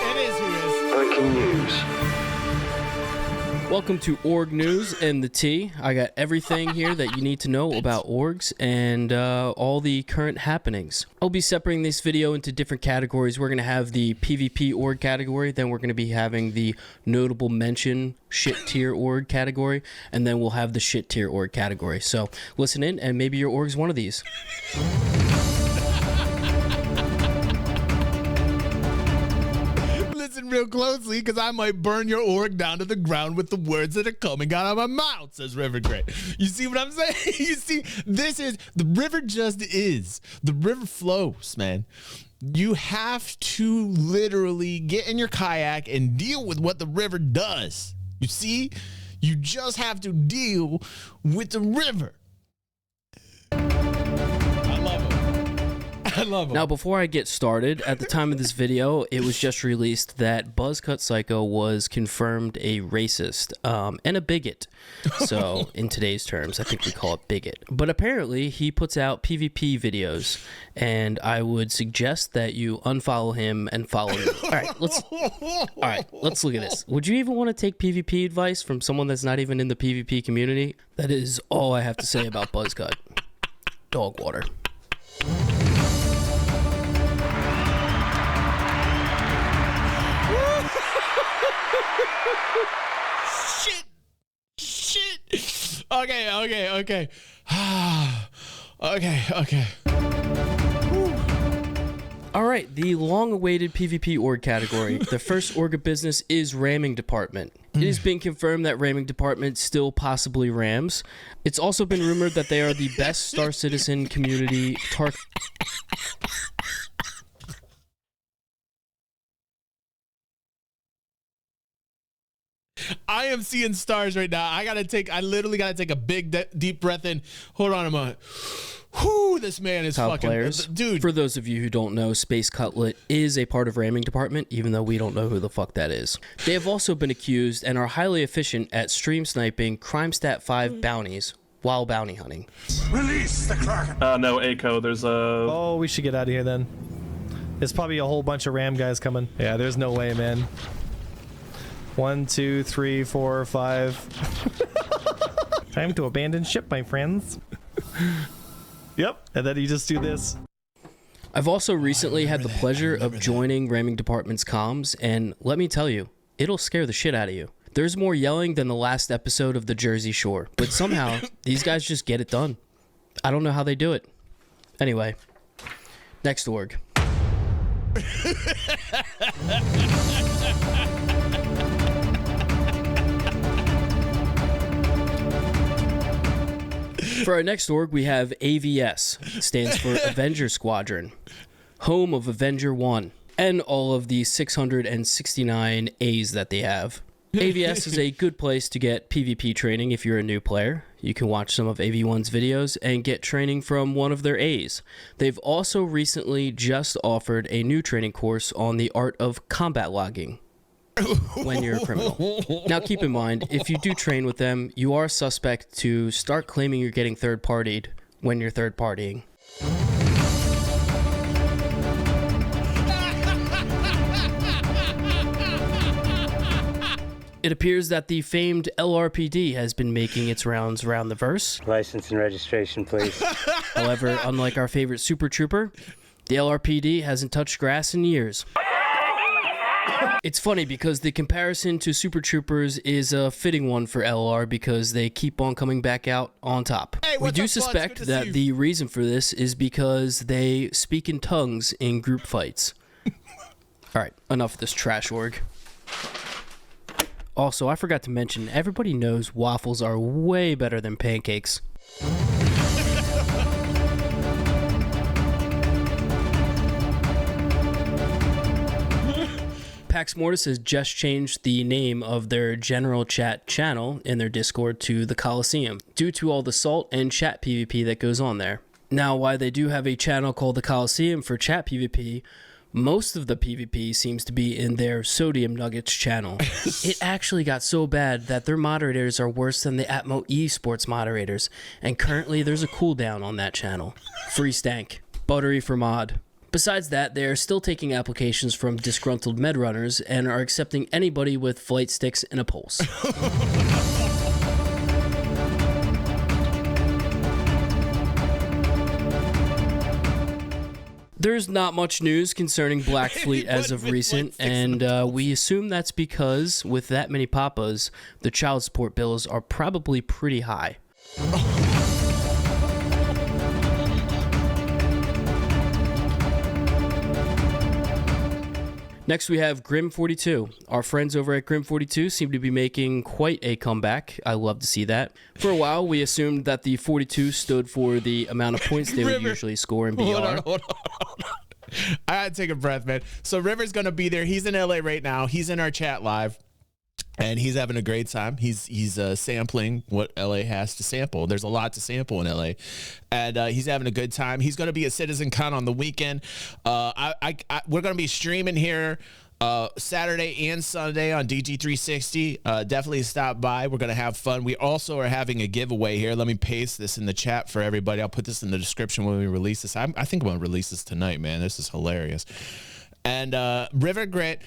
It is who is. Breaking news. Welcome to Org News and the T. I got everything here that you need to know about orgs and all the current happenings. I'll be separating this video into different categories. We're going to have the PvP org category, then we're going to be having the notable mention shit tier org category, and then we'll have the shit tier org category. So listen in, and maybe your org's one of these. Listen real closely, because I might burn your org down to the ground with the words that are coming out of my mouth, says RiverGrit. You see what I'm saying? You see, this is, the river just is. The river flows, man. You have to literally get in your kayak and deal with what the river does. You see? You just have to deal with the river. I love him. Now, before I get started, at the time of this video, it was just released that Buzzcut Psycho was confirmed a racist and a bigot. So, in today's terms, I think we call it bigot. But apparently, he puts out PvP videos, and I would suggest that you unfollow him and follow him. All right, let's look at this. Would you even want to take PvP advice from someone that's not even in the PvP community? That is all I have to say about Buzzcut. Dog water. Shit. Okay. Okay. All right, the long-awaited PvP org category. The first org of business is ramming department. It has been confirmed that ramming department still possibly rams. It's also been rumored that they are the best Star Citizen community I am seeing stars right now. I literally gotta take a big deep breath in. Hold on a moment. Whew, this man is top fucking players. Dude. For those of you who don't know, Space Cutlet is a part of ramming department, even though we don't know who the fuck that is. They have also been accused and are highly efficient at stream sniping Crime Stat 5 bounties while bounty hunting. Release the Kraken. No, Aiko, there's a... Oh, we should get out of here then. There's probably a whole bunch of ram guys coming. Yeah, there's no way, man. 1, 2, 3, 4, 5. Time to abandon ship, my friends. Yep, and then you just do this. I've also recently had the pleasure of joining ramming department's comms, and let me tell you, it'll scare the shit out of you. There's more yelling than the last episode of the Jersey Shore, but somehow these guys just get it done. I don't know how they do it. Anyway, next org. For our next org, we have AVS, stands for Avenger Squadron, home of Avenger 1, and all of the 669 A's that they have. AVS is a good place to get PvP training if you're a new player. You can watch some of AV1's videos and get training from one of their A's. They've also recently just offered a new training course on the art of combat logging when you're a criminal. Now keep in mind, if you do train with them, you are suspect to start claiming you're getting third-partied when you're third-partying. It appears that the famed LRPD has been making its rounds around the verse. License and registration, please. However, unlike our favorite Super Trooper, the LRPD hasn't touched grass in years. It's funny because the comparison to Super Troopers is a fitting one for LR because they keep on coming back out on top. Hey, we do up, suspect that the reason for this is because they speak in tongues in group fights. Alright, enough of this trash org. Also, I forgot to mention, everybody knows waffles are way better than pancakes. Pax Mortis has just changed the name of their general chat channel in their Discord to the Coliseum due to all the salt and chat PvP that goes on there. Now, while they do have a channel called the Coliseum for chat PvP, most of the PvP seems to be in their Sodium Nuggets channel. It actually got so bad that their moderators are worse than the Atmo esports moderators, and currently there's a cooldown on that channel. Free stank. Buttery for mod. Besides that, they are still taking applications from disgruntled med runners and are accepting anybody with flight sticks and a pulse. There's not much news concerning Black Fleet as of recent, and we assume that's because with that many papas, the child support bills are probably pretty high. Next, we have Grim42. Our friends over at Grim42 seem to be making quite a comeback. I love to see that. For a while, we assumed that the 42 stood for the amount of points they would usually score in BR. Hold on. I gotta take a breath, man. So River's gonna be there. He's in LA right now. He's in our chat live. And he's having a great time. He's sampling what LA has to sample. There's a lot to sample in LA, and he's having a good time. He's going to be at CitizenCon on the weekend. We're going to be streaming here Saturday and Sunday on DG360. Definitely stop by. We're going to have fun. We also are having a giveaway here. Let me paste this in the chat for everybody. I'll put this in the description when we release this. I think I'm going to release this tonight, man. This is hilarious. And RiverGrit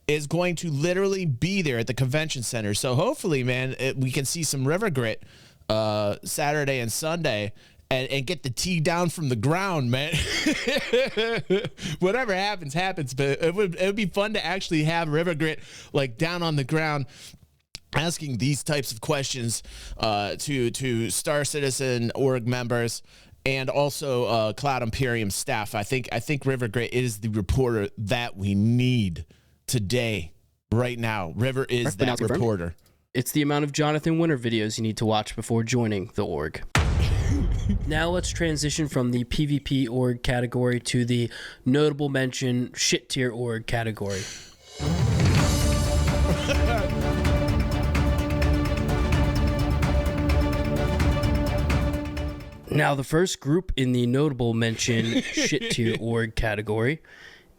is going to literally be there at the convention center. So hopefully, man, we can see some RiverGrit Saturday and Sunday and get the tea down from the ground, man. Whatever happens, happens. But it would be fun to actually have RiverGrit like down on the ground asking these types of questions to Star Citizen org members and also Cloud Imperium staff. I think RiverGrit is the reporter that we need today, right now. River is that reporter. It's the amount of Jonathan Winter videos you need to watch before joining the org. Now let's transition from the PvP org category to the notable mention shit tier org category. Now the first group in the notable mention shit tier org category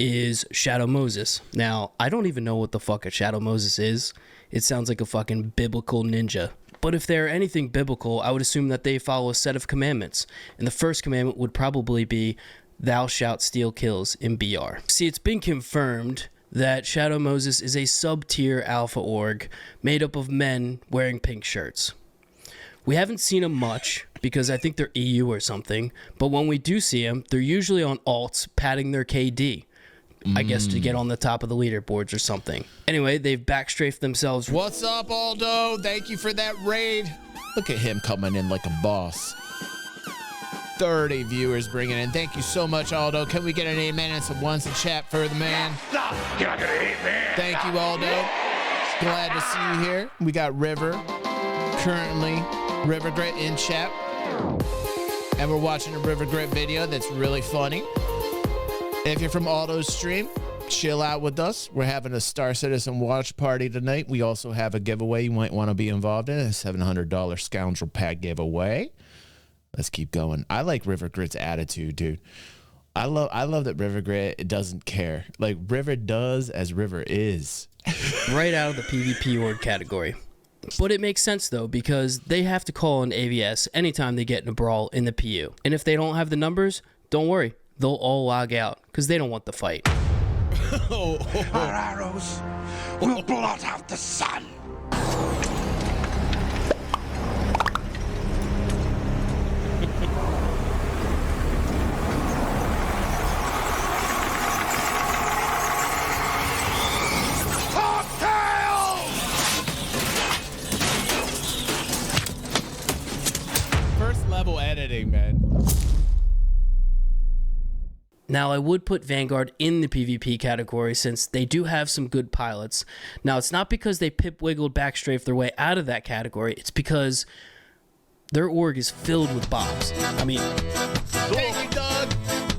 is Shadow Moses. Now, I don't even know what the fuck a Shadow Moses is. It sounds like a fucking biblical ninja. But if they're anything biblical, I would assume that they follow a set of commandments. And the first commandment would probably be, thou shalt steal kills in BR. See, it's been confirmed that Shadow Moses is a sub-tier alpha org made up of men wearing pink shirts. We haven't seen them much because I think they're EU or something. But when we do see them, they're usually on alts padding their KD. I guess to get on the top of the leaderboards or something. Anyway, they've backstrafed themselves. What's up, Aldo? Thank you for that raid. Look at him coming in like a boss. 30 viewers bringing in. Thank you so much, Aldo. Can we get an amen and some ones in chat for the man? Thank you, Aldo. Glad to see you here. We got River, currently RiverGrit in chat. And we're watching a RiverGrit video that's really funny. If you're from Aldo's stream, chill out with us. We're having a Star Citizen watch party tonight. We also have a giveaway you might want to be involved in, a $700 Scoundrel Pack giveaway. Let's keep going. I like RiverGrit's attitude, dude. I love that RiverGrit doesn't care. Like, River does as River is. Right out of the PvP org category. But it makes sense, though, because they have to call an AVS anytime they get in a brawl in the PU. And if they don't have the numbers, don't worry. They'll all log out because they don't want the fight. Our arrows will blot out the sun. First level editing, man. Now, I would put Vanguard in the PvP category since they do have some good pilots. Now, it's not because they pip-wiggled backstrafe their way out of that category. It's because their org is filled with bombs. I mean... Thank you, Doug!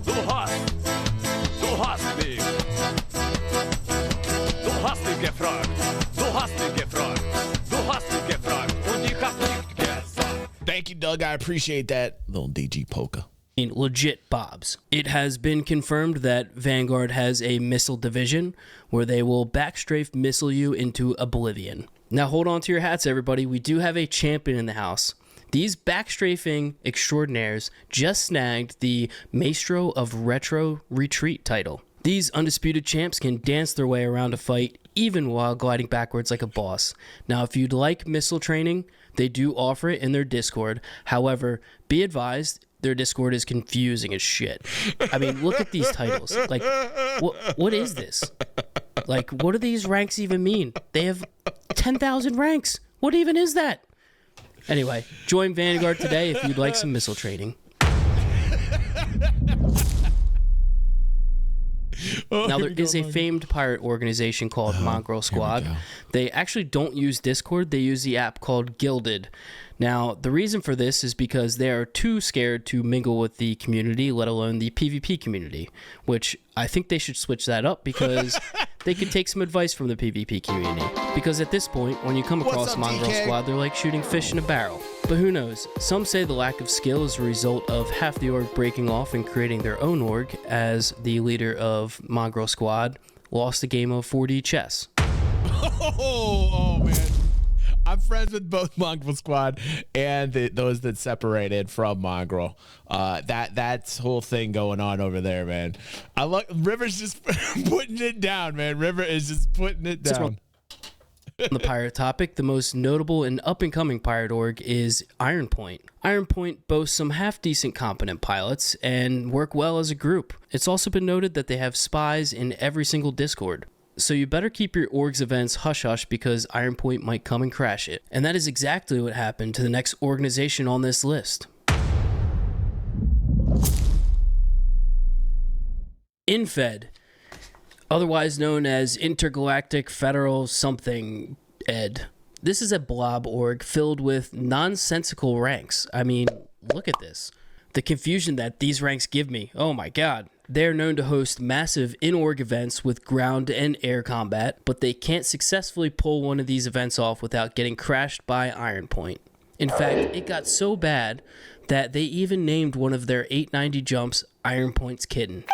Du hast mich gefragt. Du hast mich gefragt. Du hast mich gefragt. Und ich hab nicht gesagt. Thank you, Doug. I appreciate that. Little DG Polka. Legit bobs. It has been confirmed that Vanguard has a missile division where they will backstrafe missile you into oblivion. Now hold on to your hats, everybody. We do have a champion in the house. These backstrafing extraordinaires just snagged the Maestro of Retro Retreat title. These undisputed champs can dance their way around a fight even while gliding backwards like a boss. Now, if you'd like missile training, they do offer it in their Discord. However, be advised, their Discord is confusing as shit. I mean, look at these titles. Like, what is this? Like, what do these ranks even mean? They have 10,000 ranks. What even is that? Anyway, join Vanguard today if you'd like some missile training. Now, there is a famed pirate organization called Mongrel Squad. They actually don't use Discord. They use the app called Gilded. Now, the reason for this is because they are too scared to mingle with the community, let alone the PvP community, which I think they should switch that up because they could take some advice from the PvP community. Because at this point, when you come across Mongrel Squad, they're like shooting fish in a barrel. But who knows? Some say the lack of skill is a result of half the org breaking off and creating their own org, as the leader of Mongrel Squad lost a game of 4D chess. Oh man. I'm friends with both Mongrel Squad and those that separated from Mongrel. That's whole thing going on over there, man. I love River's just putting it down, man. River is just putting it down. On the pirate topic, the most notable and up-and-coming pirate org is Iron Point. Iron Point boasts some half-decent competent pilots and work well as a group. It's also been noted that they have spies in every single Discord. So you better keep your org's events hush-hush because Iron Point might come and crash it. And that is exactly what happened to the next organization on this list. InFed, otherwise known as Intergalactic Federal Something Ed. This is a blob org filled with nonsensical ranks. I mean, look at this. The confusion that these ranks give me. Oh my god. They're known to host massive in-org events with ground and air combat, but they can't successfully pull one of these events off without getting crashed by Iron Point. In fact, it got so bad that they even named one of their 890 jumps Iron Point's Kitten.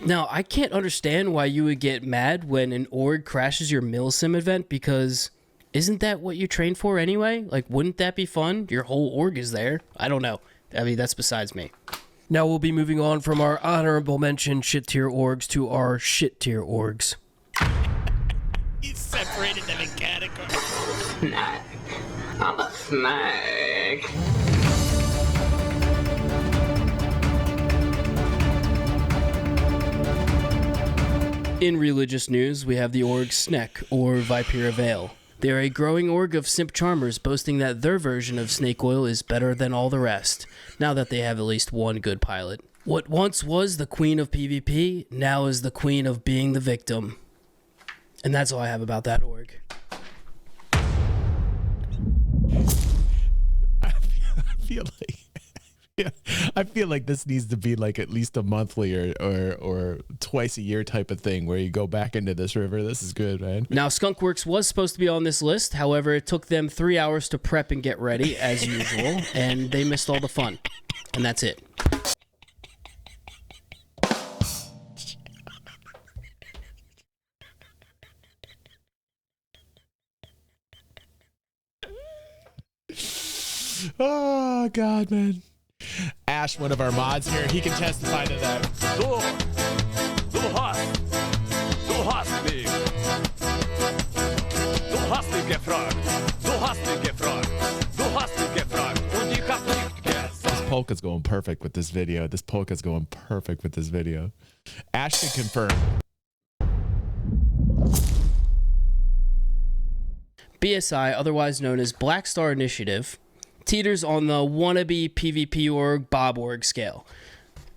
Now, I can't understand why you would get mad when an org crashes your milsim event, because isn't that what you trained for anyway? Like, wouldn't that be fun? Your whole org is there. I don't know. I mean, that's besides me. Now we'll be moving on from our honorable mention shit tier orgs to our shit tier orgs. You separated them in categories. Snack. I'm a snack. In religious news, we have the org Snek, or Vipera Vale. They are a growing org of simp charmers boasting that their version of snake oil is better than all the rest, now that they have at least one good pilot. What once was the queen of PvP, now is the queen of being the victim. And that's all I have about that org. I feel like this needs to be like at least a monthly or twice a year type of thing where you go back into this river. This is good, man. Now, Skunkworks was supposed to be on this list. However, it took them 3 hours to prep and get ready, as usual, and they missed all the fun. And that's it. Oh, God, man. Ash, one of our mods here, he can testify to that. Du hast mich. Du hast mich gefragt. Du hast mich gefragt. Du hast mich gefragt. Und ich hab nicht gesagt. This polka's going perfect with this video. This polka's going perfect with this video. Ash can confirm. BSI, otherwise known as Black Star Initiative, teeters on the wannabe PvP org Bob org scale.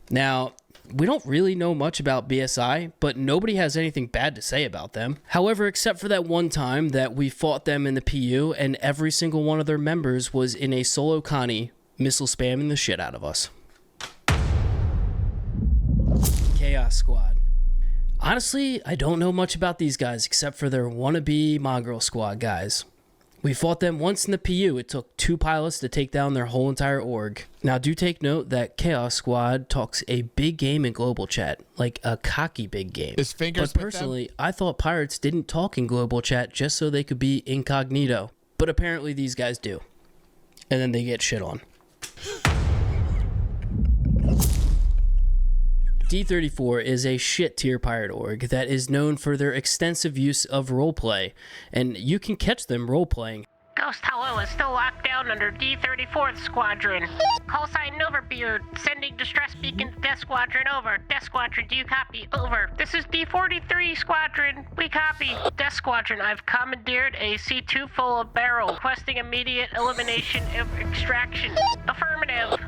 Now, we don't really know much about BSI, but nobody has anything bad to say about them. However, except for that one time that we fought them in the PU and every single one of their members was in a solo Connie missile spamming the shit out of us. Chaos Squad. Honestly, I don't know much about these guys except for their wannabe Mongrel Squad guys. We fought them once in the PU. It took 2 pilots to take down their whole entire org. Now, do take note that Chaos Squad talks a big game in global chat, like a cocky big game. His fingers but personally, I thought pirates didn't talk in global chat just so they could be incognito. But apparently these guys do. and then they get shit on. D34 is a shit tier pirate org that is known for their extensive use of roleplay, and you can catch them roleplaying. Ghost Hollow is still locked down under D34th Squadron. Call sign Noverbeard, sending distress beacon to Death Squadron, over. Death Squadron, do you copy? Over. This is D43 Squadron, we copy. Death Squadron, I've commandeered a C2 full of barrel, requesting immediate elimination of extraction. Affirmative.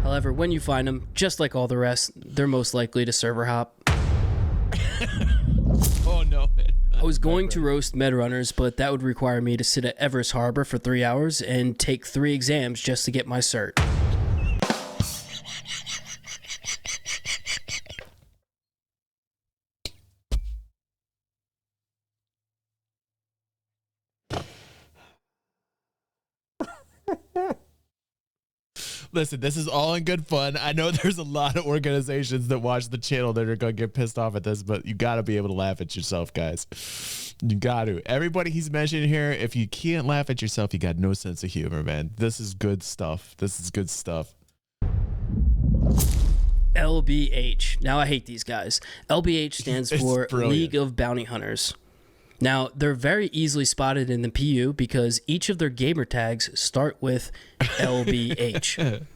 However, when you find them, just like all the rest, they're most likely to server hop. Oh no, man. I was going to roast Medrunners, but that would require me to sit at Everest Harbor for 3 hours and take 3 exams just to get my cert. Listen, this is all in good fun. I know there's a lot of organizations that watch the channel that are going to get pissed off at this, but you got to be able to laugh at yourself, guys. You got to. Everybody he's mentioning here, if you can't laugh at yourself, you got no sense of humor, man. This is good stuff. This is good stuff. LBH. Now, I hate these guys. LBH stands It's for brilliant. League of Bounty Hunters. Now, they're very easily spotted in the PU because each of their gamer tags start with LBH.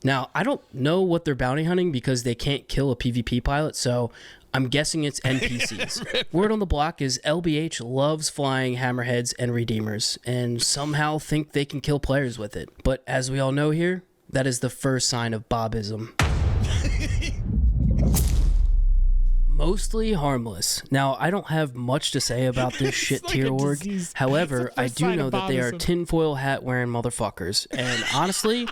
Now, I don't know what they're bounty hunting because they can't kill a PvP pilot, so I'm guessing it's NPCs. Word on the block is LBH loves flying hammerheads and redeemers and somehow think they can kill players with it. But as we all know here, that is the first sign of Bobism. Mostly harmless. Now, I don't have much to say about this shit like tier a org. disease. However, It's the I first do sign know of that they are Bobism. tinfoil hat wearing motherfuckers. And honestly,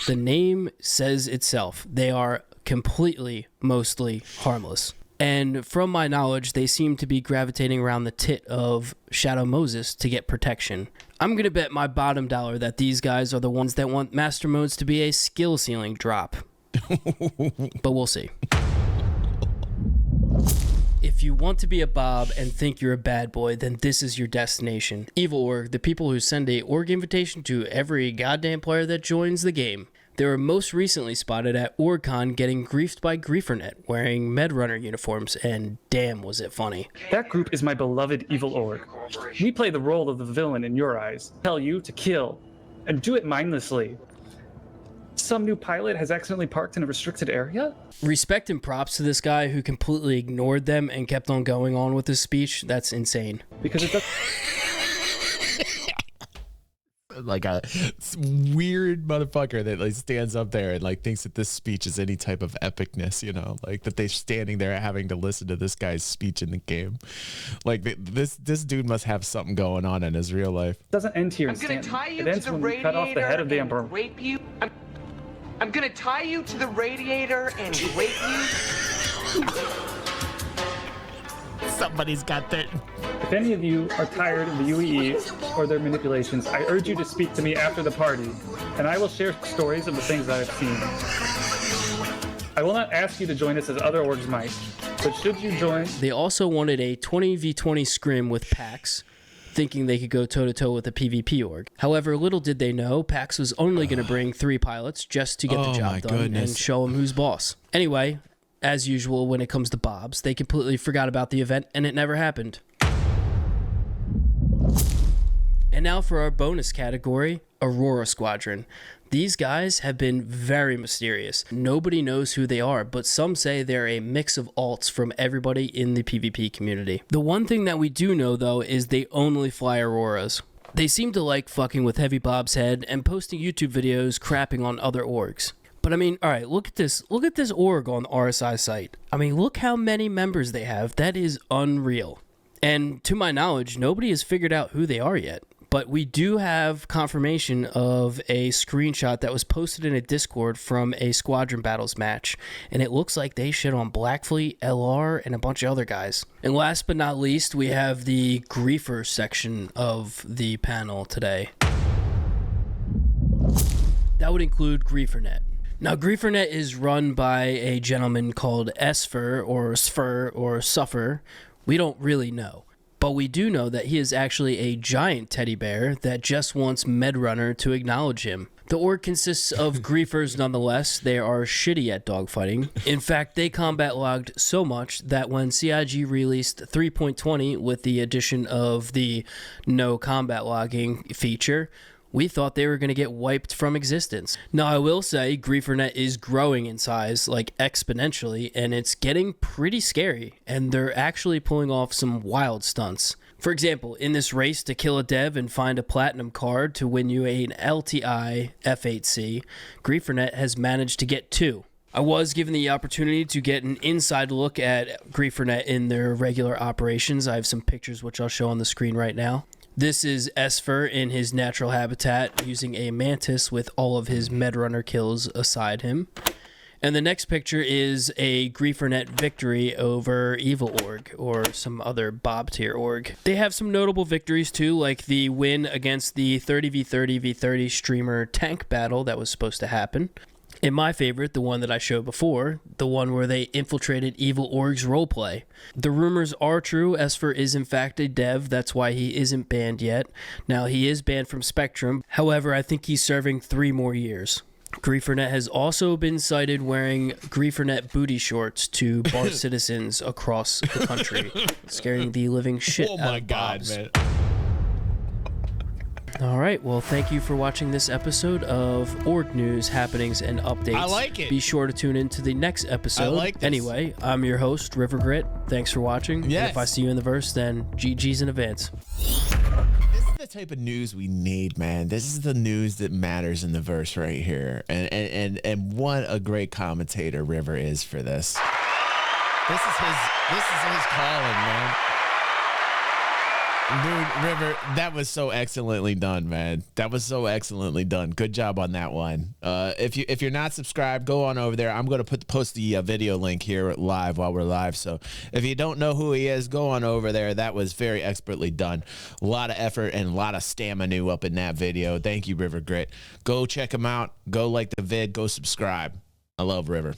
the name says itself. They are completely, mostly harmless. And from my knowledge, they seem to be gravitating around the tit of Shadow Moses to get protection. I'm gonna bet my bottom dollar that these guys are the ones that want master modes to be a skill ceiling drop. But we'll see. If you want to be a Bob and think you're a bad boy, then this is your destination. Evil Org, the people who send a org invitation to every goddamn player that joins the game. They were most recently spotted at OrgCon getting griefed by GrieferNet, wearing Medrunner uniforms, and damn was it funny. That group is my beloved Evil Org. We play the role of the villain in your eyes, tell you to kill, and do it mindlessly. Some new pilot has accidentally parked in a restricted area? Respect and props to this guy who completely ignored them and kept on going on with his speech. That's insane. Because it does. Like a weird motherfucker that like stands up there and like thinks that this speech is any type of epicness, you know, like that they're standing there having to listen to this guy's speech in the game. Like this dude must have something going on in his real life. Doesn't end here in I'm gonna Stanton. tie you It to ends the when we cut off the head of the radiator Emperor. and rape you. I'm gonna tie you to the radiator and rape you. Somebody's got that. If any of you are tired of the UEE or their manipulations, I urge you to speak to me after the party, and I will share stories of the things I have seen. I will not ask you to join us as other orgs might, but should you join... They also wanted a 20v20 scrim with PAX, thinking they could go toe-to-toe with a PvP org. However, little did they know, PAX was only going to bring 3 pilots just to get the Oh my job done goodness. and show them who's boss. Anyway, as usual when it comes to Bobs, they completely forgot about the event and it never happened. And now for our bonus category, Aurora Squadron. These guys have been very mysterious. Nobody knows who they are, but some say they're a mix of alts from everybody in the PvP community. The one thing that we do know, though, is they only fly Auroras. They seem to like fucking with Heavy Bob's head and posting YouTube videos crapping on other orgs. But I mean, all right, look at this org on the RSI site. I mean, look how many members they have. That is unreal. And to my knowledge, nobody has figured out who they are yet. But we do have confirmation of a screenshot that was posted in a Discord from a Squadron Battles match, and it looks like they shit on Blackfleet, LR, and a bunch of other guys. And last but not least, we have the griefer section of the panel today. That would include GrieferNet. Now, GrieferNet is run by a gentleman called Sfur or Suffer. We don't really know. But we do know that he is actually a giant teddy bear that just wants Medrunner to acknowledge him. The org consists of griefers nonetheless. They are shitty at dogfighting. In fact, they combat logged so much that when CIG released 3.20 with the addition of the no combat logging feature, we thought they were going to get wiped from existence. Now, I will say GrieferNet is growing in size, like exponentially, and it's getting pretty scary, and they're actually pulling off some wild stunts. For example, in this race to kill a dev and find a platinum card to win you an LTI F8C, GrieferNet has managed to get 2. I was given the opportunity to get an inside look at GrieferNet in their regular operations. I have some pictures which I'll show on the screen right now. This is Esfer in his natural habitat using a mantis with all of his Medrunner kills aside him. And the next picture is a GrieferNet victory over Evil Org, or some other Bob tier org. They have some notable victories too, like the win against the 30v30v30 streamer tank battle that was supposed to happen. And my favorite, the one that I showed before, the one where they infiltrated Evil Org's roleplay. The rumors are true. Esfer is in fact a dev. That's why he isn't banned yet. Now, he is banned from Spectrum. However, I think he's serving 3 more years. GrieferNet has also been cited wearing GrieferNet booty shorts to bar citizens across the country, scaring the living shit out of Oh my God, Bobs. man. All right, well, thank you for watching this episode of Org News, Happenings, and Updates. I like it. Be sure to tune in to the next episode. I like this. Anyway, I'm your host, RiverGrit. Thanks for watching. Yes. And if I see you in the verse, then GG's in advance. This is the type of news we need, man. This is the news that matters in the verse right here. And what a great commentator River is for this. This is his calling, man. Dude, River, that was so excellently done, man. That was so excellently done. Good job on that one. If you're not subscribed, go on over there. I'm going to post the video link here live while we're live. So if you don't know who he is, go on over there. That was very expertly done. A lot of effort and a lot of stamina up in that video. Thank you, RiverGrit. Go check him out. Go like the vid. Go subscribe. I love River.